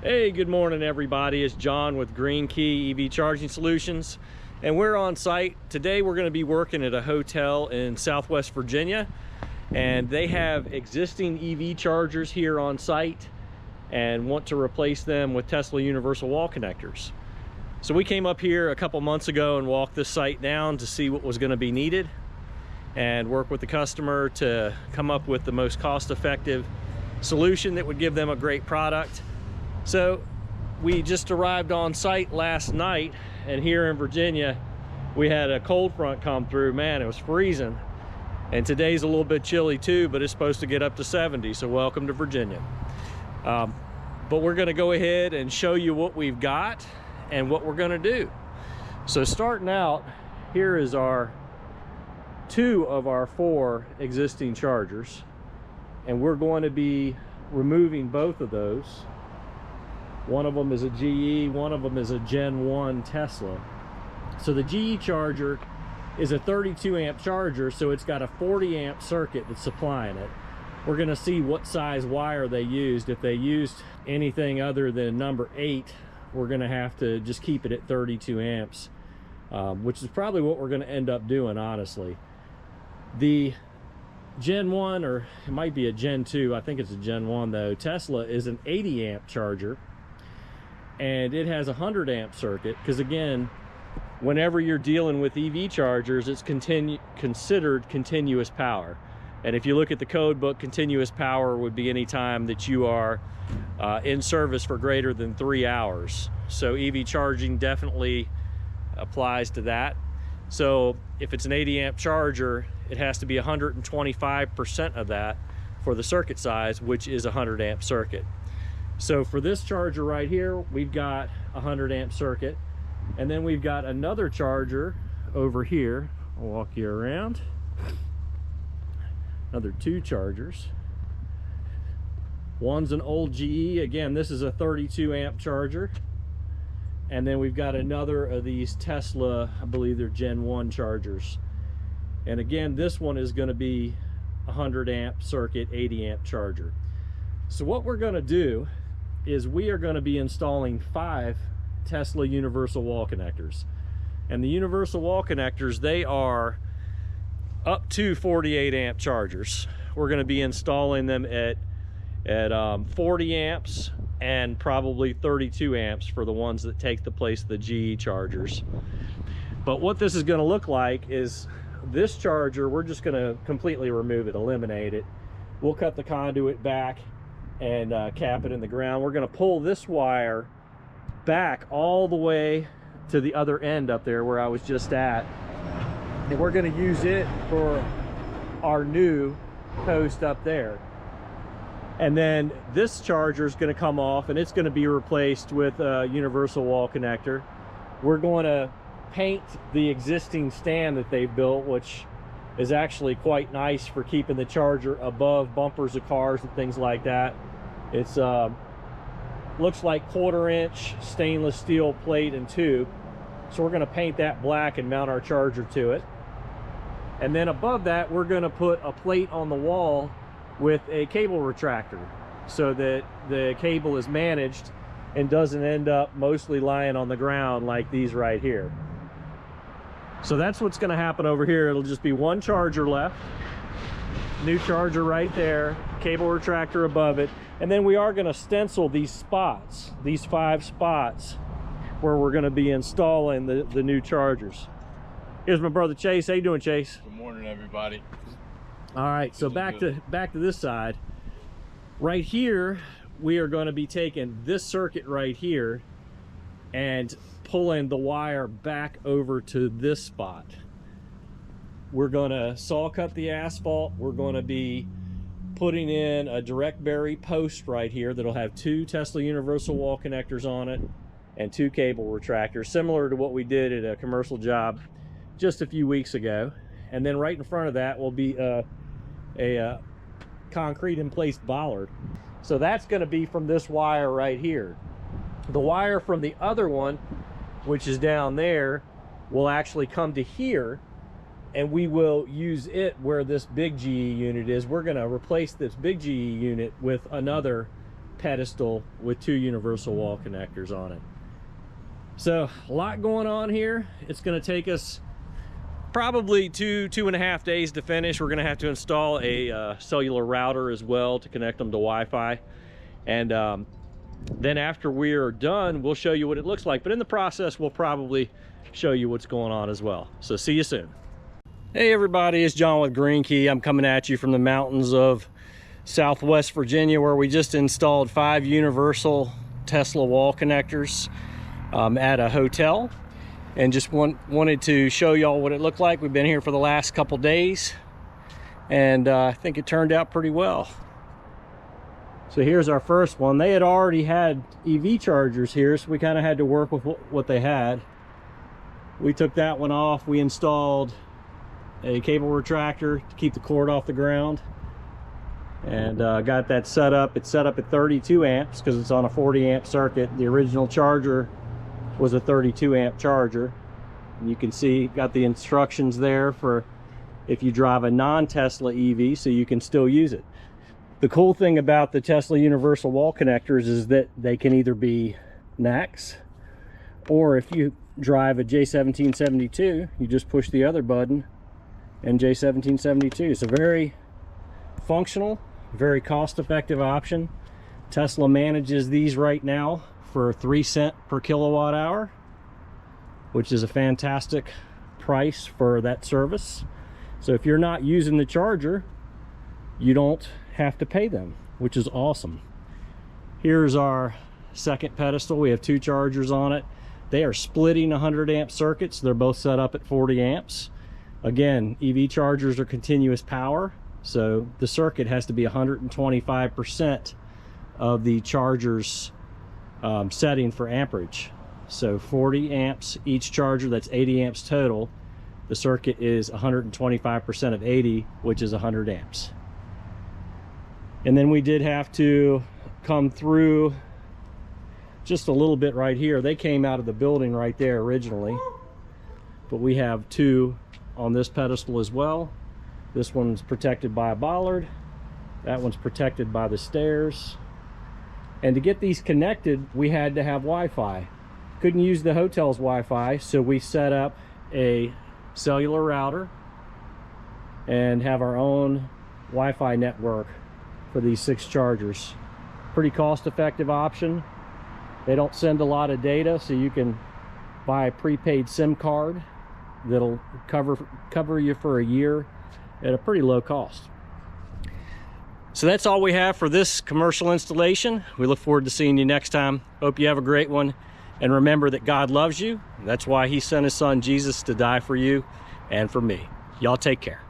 Hey, good morning everybody. It's John with GreenKey EV Charging Solutions, and we're on site. Today we're going to be working at a hotel in Southwest Virginia, and they have existing EV chargers here on site and want to replace them with Tesla universal wall connectors. So we came up here a couple months ago and walked this site down to see what was going to be needed and work with the customer to come up with the most cost-effective solution that would give them a great product. So we just arrived on site last night, and here in Virginia we had a cold front come through. Man, it was freezing, and today's a little bit chilly too, but it's supposed to get up to 70, so welcome to Virginia. But we're going to go ahead and show you what we've got and what we're going to do. So starting out, here is our 2 of our 4 existing chargers, and we're going to be removing both of those. One of them is a GE, one of them is a Gen 1 Tesla. So the GE charger is a 32 amp charger, so it's got a 40 amp circuit that's supplying it. We're going to see what size wire they used. If they used anything other than number 8, we're going to have to just keep it at 32 amps, which is probably what we're going to end up doing, honestly. The Gen 1, or it might be a Gen 2, I think it's a Gen 1 though, Tesla is an 80 amp charger, and it has a 100 amp circuit, because again, whenever you're dealing with EV chargers, it's considered continuous power. And if you look at the code book, continuous power would be any time that you are in service for greater than 3 hours. So EV charging definitely applies to that. So if it's an 80 amp charger, it has to be 125% of that for the circuit size, which is a 100 amp circuit. So for this charger right here, we've got a 100 amp circuit, and then we've got another charger over here. I'll walk you around. Another 2 chargers. One's an old GE. Again, this is a 32 amp charger. And then we've got another of these Tesla, I believe they're Gen 1 chargers. And again, this one is going to be a 100 amp circuit, 80 amp charger. So what we're going to do is we are going to be installing 5 Tesla universal wall connectors. And the universal wall connectors, they are up to 48 amp chargers. We're going to be installing them at 40 amps and probably 32 amps for the ones that take the place of the GE chargers. But what this is going to look like is this charger, we're just going to completely remove it, eliminate it. We'll cut the conduit back and cap it in the ground. We're going to pull this wire back all the way to the other end up there where I was just at, and we're going to use it for our new post up there. And then this charger is going to come off, and it's going to be replaced with a universal wall connector. We're going to paint the existing stand that they've built, which is actually quite nice for keeping the charger above bumpers of cars and things like that. It's looks like 1/4 inch stainless steel plate and tube. So we're going to paint that black and mount our charger to it. And then above that, we're going to put a plate on the wall with a cable retractor, so that the cable is managed and doesn't end up mostly lying on the ground like these right here. So that's what's going to happen over here. It'll just be 1 charger left, new charger right there, cable retractor above it, and then we are going to stencil these spots, these 5 spots where we're going to be installing the new chargers. Here's my brother Chase. How you doing, Chase? Good morning, everybody. All right, so back to this side. Right here, we are going to be taking this circuit right here and pulling the wire back over to this spot. We're going to saw cut the asphalt. We're going to be putting in a direct bury post right here that'll have 2 Tesla universal wall connectors on it and 2 cable retractors, similar to what we did at a commercial job just a few weeks ago. And then right in front of that will be a concrete in place bollard. So that's going to be from this wire right here. The wire from the other one, which is down there, will actually come to here, and we will use it where this big GE unit is. We're going to replace this big GE unit with another pedestal with 2 universal wall connectors on it. So a lot going on here. It's going to take us probably 2.5 days to finish. We're going to have to install a cellular router as well to connect them to Wi-Fi, and then after we're done, we'll show you what it looks like. But in the process, we'll probably show you what's going on as well. So see you soon. Hey everybody, it's John with GreenKey. I'm coming at you from the mountains of Southwest Virginia, where we just installed 5 universal Tesla wall connectors at a hotel, and just wanted to show y'all what it looked like. We've been here for the last couple days, and I think it turned out pretty well. So here's our first one. They had already had EV chargers here, so we kind of had to work with what they had. We took that one off. We installed a cable retractor to keep the cord off the ground, and got that set up. It's set up at 32 amps because it's on a 40 amp circuit. The original charger was a 32 amp charger. And you can see, got the instructions there for if you drive a non-Tesla EV, so you can still use it. The cool thing about the Tesla universal wall connectors is that they can either be NACS, or if you drive a J1772, you just push the other button and J1772. So very functional, very cost-effective option. Tesla manages these right now for 3 cents per kilowatt hour, which is a fantastic price for that service. So if you're not using the charger, you don't have to pay them, which is awesome. Here's our second pedestal. We have 2 chargers on it. They are splitting 100 amp circuits. They're both set up at 40 amps. Again, EV chargers are continuous power, so the circuit has to be 125% of the charger's setting for amperage. So 40 amps each charger, that's 80 amps total. The circuit is 125% of 80, which is 100 amps. And then we did have to come through just a little bit right here. They came out of the building right there originally, but we have 2 on this pedestal as well. This one's protected by a bollard. That one's protected by the stairs. And to get these connected, we had to have Wi-Fi. Couldn't use the hotel's Wi-Fi, so we set up a cellular router and have our own Wi-Fi network for these 6 chargers. Pretty cost-effective option. They don't send a lot of data, so you can buy a prepaid SIM card that'll cover you for a year at a pretty low cost. So that's all we have for this commercial installation. We look forward to seeing you next time. Hope you have a great one, and remember that God loves you. That's why he sent his son Jesus to die for you and for me. Y'all take care.